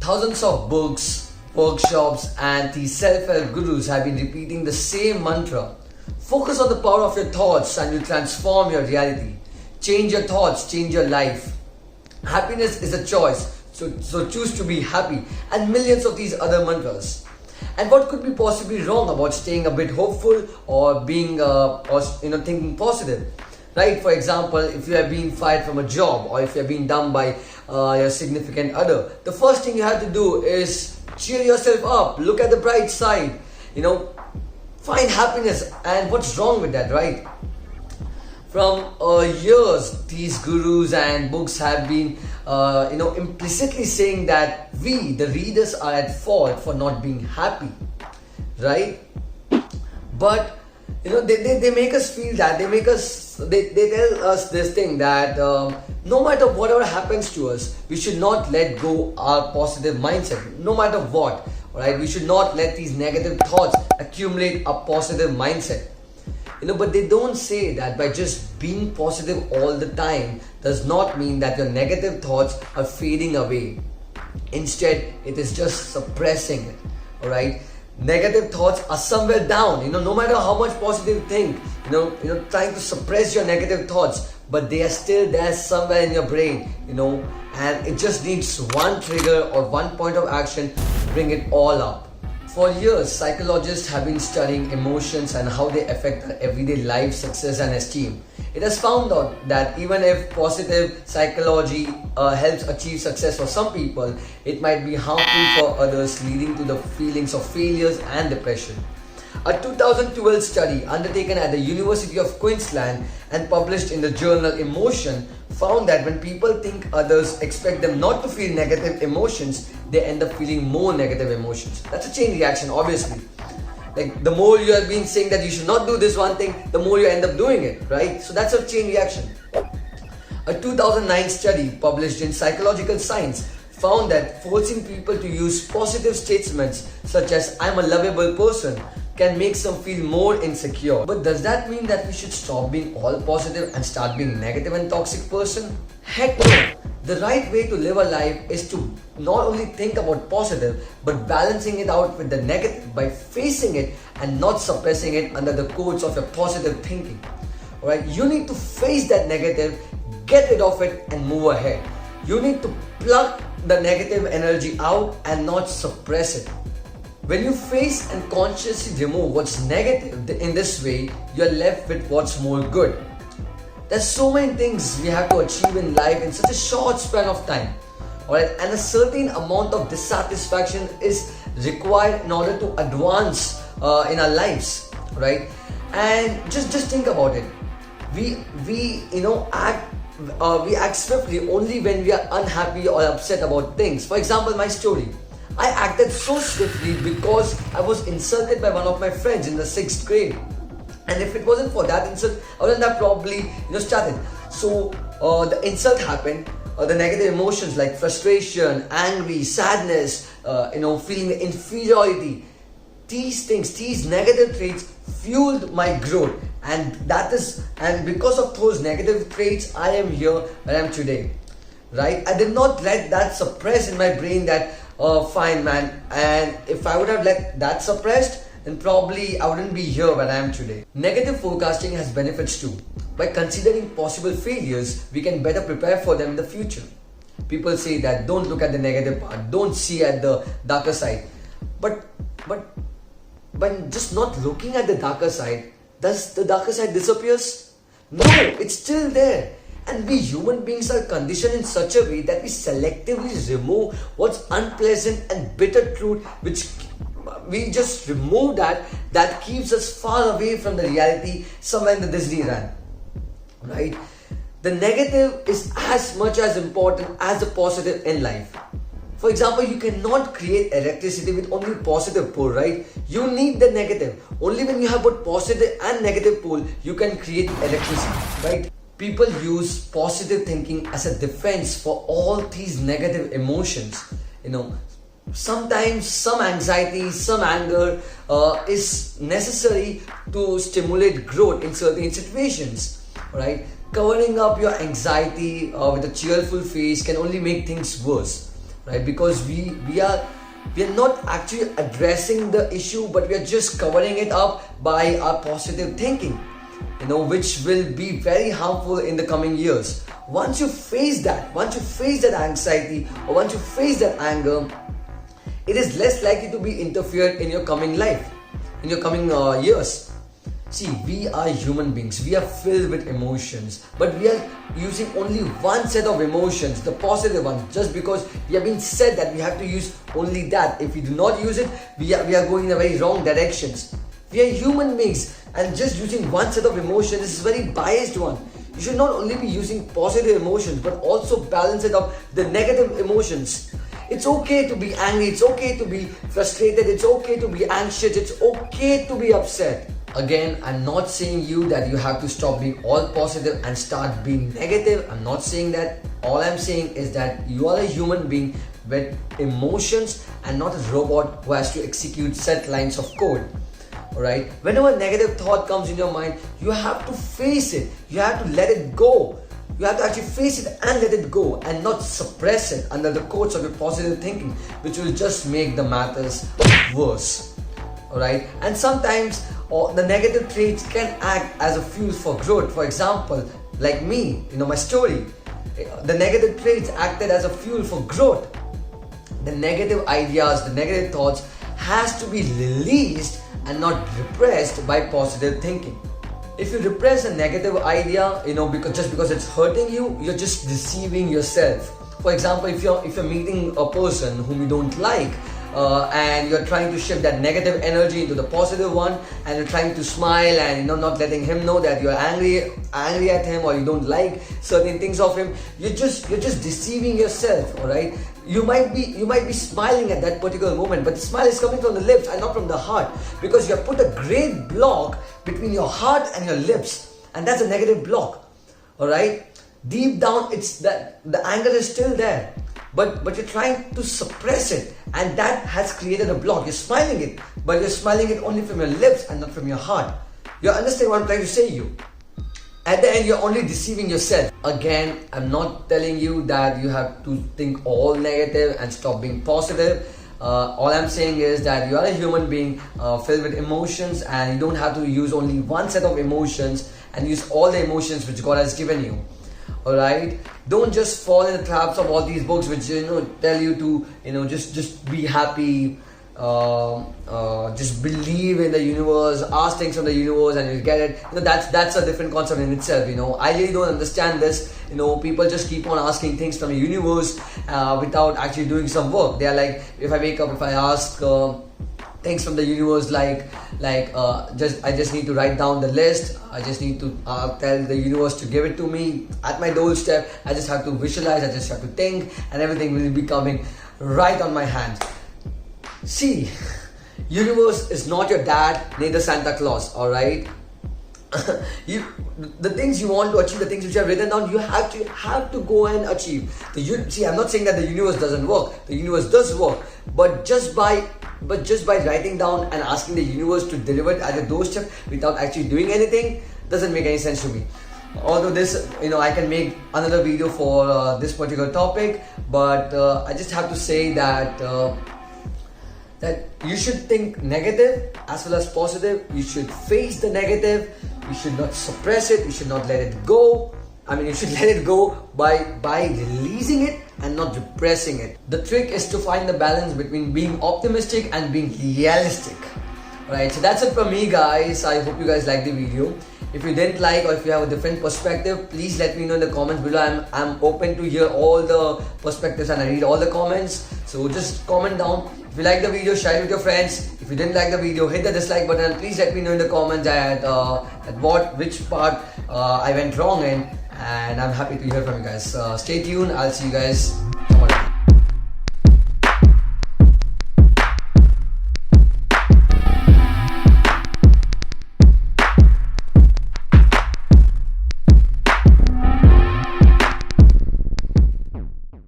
Thousands of books, workshops, and the self-help gurus have been repeating the same mantra. Focus on the power of your thoughts and you transform your reality. Change your thoughts, change your life. Happiness is a choice, so choose to be happy, and millions of these other mantras. And what could be possibly wrong about staying a bit hopeful or being thinking positive? Right? For example, if you have been fired from a job or if you have been dumped by your significant other, the first thing you have to do is cheer yourself up. Look at the bright side. Find happiness. And what's wrong with that, right? From years, these gurus and books have been, implicitly saying that we, the readers, are at fault for not being happy, right? But they make us feel that they tell us this thing that no matter whatever happens to us, we should not let go our positive mindset. No matter what, right? We should not let these negative thoughts accumulate a positive mindset. But they don't say that by just being positive all the time does not mean that your negative thoughts are fading away. Instead, it is just suppressing it. Alright? Negative thoughts are somewhere down. No matter how much positive think, trying to suppress your negative thoughts, but they are still there somewhere in your brain, and it just needs one trigger or one point of action to bring it all up. For years, psychologists have been studying emotions and how they affect our everyday life, success and esteem. It has found out that even if positive psychology helps achieve success for some people, it might be harmful for others, leading to the feelings of failures and depression. A 2012 study undertaken at the University of Queensland and published in the journal Emotion found that when people think others expect them not to feel negative emotions, they end up feeling more negative emotions. That's a chain reaction, obviously. Like the more you have been saying that you should not do this one thing, the more you end up doing it, right? So that's a chain reaction. A 2009 study published in Psychological Science found that forcing people to use positive statements such as "I'm a lovable person" can make some feel more insecure. But does that mean that we should stop being all positive and start being negative and toxic person? Heck no! The right way to live a life is to not only think about positive, but balancing it out with the negative by facing it and not suppressing it under the codes of your positive thinking. Alright, you need to face that negative, get rid of it and move ahead. You need to pluck the negative energy out and not suppress it. When you face and consciously remove what's negative in this way, you're left with what's more good. There's so many things we have to achieve in life in such a short span of time. Alright, and a certain amount of dissatisfaction is required in order to advance in our lives, right? And just think about it. We act swiftly only when we are unhappy or upset about things. For example, my story. I acted so swiftly because I was insulted by one of my friends in the 6th grade. And if it wasn't for that insult, I wouldn't have probably started. So the insult happened. The negative emotions like frustration, angry, sadness, feeling the inferiority. These things, these negative traits fueled my growth. And because of those negative traits, I am here where I am today. Right? I did not let that suppress in my brain that fine man, and if I would have let that suppressed, then probably I wouldn't be here where I am today. Negative forecasting has benefits too. By considering possible failures, we can better prepare for them in the future. People say that don't look at the negative part, don't see at the darker side. But by just not looking at the darker side, does the darker side disappears? No, it's still there. And we human beings are conditioned in such a way that we selectively remove what's unpleasant and bitter truth, which we just remove that keeps us far away from the reality somewhere in the Disneyland. Right? The negative is as much as important as the positive in life. For example, you cannot create electricity with only positive pole, right? You need the negative. Only when you have both positive and negative pole, you can create electricity, right? People use positive thinking as a defense for all these negative emotions. Sometimes some anxiety, some anger is necessary to stimulate growth in certain situations, right? Covering up your anxiety with a cheerful face can only make things worse. right? Because we are not actually addressing the issue, but we are just covering it up by our positive thinking, which will be very harmful in the coming years. Once you face that anxiety, or once you face that anger, it is less likely to be interfered in your coming life, in your coming years. See, we are human beings. We are filled with emotions, but we are using only one set of emotions, the positive ones, just because we have been said that we have to use only that. If we do not use it, we are going in a very wrong directions. We are human beings, and just using one set of emotions is a very biased one. You should not only be using positive emotions, but also balance it up the negative emotions. It's okay to be angry, it's okay to be frustrated, it's okay to be anxious, it's okay to be upset. Again, I'm not saying you that you have to stop being all positive and start being negative. I'm not saying that. All I'm saying is that you are a human being with emotions and not a robot who has to execute set lines of code. Alright? Whenever a negative thought comes in your mind, you have to face it. You have to let it go. You have to actually face it and let it go, and not suppress it under the coats of your positive thinking, which will just make the matters worse. Alright? And sometimes the negative traits can act as a fuel for growth. For example, like me, my story. The negative traits acted as a fuel for growth. The negative ideas, the negative thoughts has to be released and not repressed by positive thinking. If you repress a negative idea, because it's hurting you, you're just deceiving yourself. For example, if you're meeting a person whom you don't like, and you're trying to shift that negative energy into the positive one, and you're trying to smile and not letting him know that you're angry at him, or you don't like certain things of him, you're just deceiving yourself. All right, you might be smiling at that particular moment, but the smile is coming from the lips and not from the heart, because you have put a great block between your heart and your lips, and that's a negative block. All right, deep down it's that the anger is still there, but you're trying to suppress it, and that has created a block. You're smiling it, but you're smiling it only from your lips and not from your heart. You understand what I'm trying to say to you? At the end, you're only deceiving yourself. Again, I'm not telling you that you have to think all negative and stop being positive. All I'm saying is that you are a human being filled with emotions, and you don't have to use only one set of emotions, and use all the emotions which God has given you. Alright, don't just fall in the traps of all these books which tell you to just be happy, just believe in the universe, ask things from the universe and you'll get it. That's a different concept in itself. I really don't understand this. People just keep on asking things from the universe without actually doing some work. They are like, if I wake up, if I ask things from the universe, I just need to write down the list. I just need to tell the universe to give it to me at my doorstep. I just have to visualize, I just have to think, and everything will be coming right on my hands. See, universe is not your dad, neither Santa Claus. All right. The things you want to achieve, the things which are written down, you have to go and achieve. See, I'm not saying that the universe doesn't work. The universe does work, but just by writing down and asking the universe to deliver it at your doorstep without actually doing anything doesn't make any sense to me. Although this, I can make another video for this particular topic, but I just have to say that that you should think negative as well as positive. You should face the negative. You should not suppress it. You should not let it go. You should let it go by releasing it and not repressing it. The trick is to find the balance between being optimistic and being realistic. Alright, so that's it from me, guys. I hope you guys liked the video. If you didn't like, or if you have a different perspective, please let me know in the comments below. I'm open to hear all the perspectives and I read all the comments. So just comment down. If you like the video, share it with your friends. If you didn't like the video, hit the dislike button, and please let me know in the comments which part I went wrong in, and I'm happy to hear from you guys. Stay tuned. I'll see you guys